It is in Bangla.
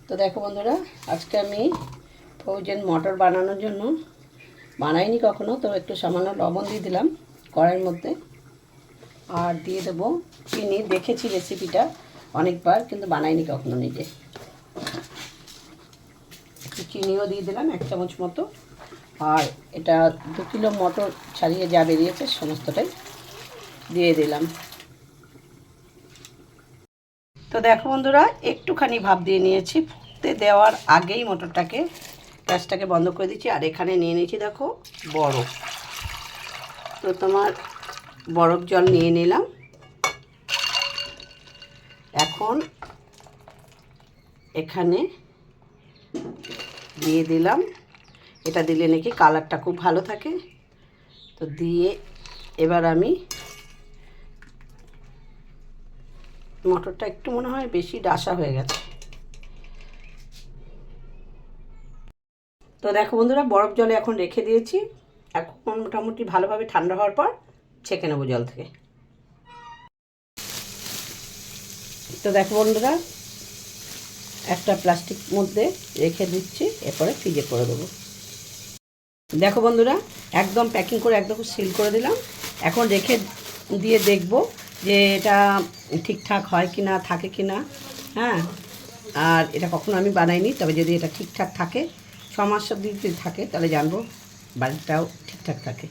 তো দেখো বন্ধুরা, আজকে আমি ফ্রোজেন মটর বানানোর জন্য বানাইনি কখনো, তো একটু সামান্য লবণ দিয়ে দিলাম কড়াইয়ের মধ্যে। আর দিয়ে দেবো চিনি। দেখেছি রেসিপিটা অনেকবার, কিন্তু বানাইনি কখনো নিজে। একটু চিনিও দিয়ে দিলাম 1 চামচ মতো। আর এটা 2 কিলো মটর ছাড়িয়ে যা বেরিয়েছে সমস্তটাই দিয়ে দিলাম। তো দেখো বন্ধুরা, একটুখানি ভাপ দিয়ে নিয়েছি। ফুটতে দেওয়ার আগেই মটরটাকে গ্যাসটাকে বন্ধ করে দিচ্ছি। আর এখানে নিয়ে নিয়েছি দেখো বরফ। তো তোমার বরফ জল নিয়ে নিলাম। এখন এখানে দিয়ে দিলাম। এটা দিলে নাকি কালারটা খুব ভালো থাকে। তো দিয়ে এবার আমি মটরটা একটু মনে হয় বেশি ডাসা হয়ে গেছে। তো দেখো বন্ধুরা, বরফ জলে এখন রেখে দিয়েছি। এখন মোটামুটি ভালোভাবে ঠান্ডা হওয়ার পর ছেঁকে নেবো জল থেকে। তো দেখো বন্ধুরা, একটা প্লাস্টিক মধ্যে রেখে দিচ্ছি, এরপরে ফ্রিজে করে দেবো। দেখো বন্ধুরা, একদম প্যাকিং করে একদম সিল করে দিলাম। এখন রেখে দিয়ে দেখব যে এটা ঠিকঠাক হয় কি না, থাকে কি না। হ্যাঁ, আর এটা কখনো আমি বানাইনি, তবে যদি এটা ঠিকঠাক থাকে, 6 মাস অবধি যদি থাকে তাহলে জানবো বাড়িটাও ঠিকঠাক থাকে।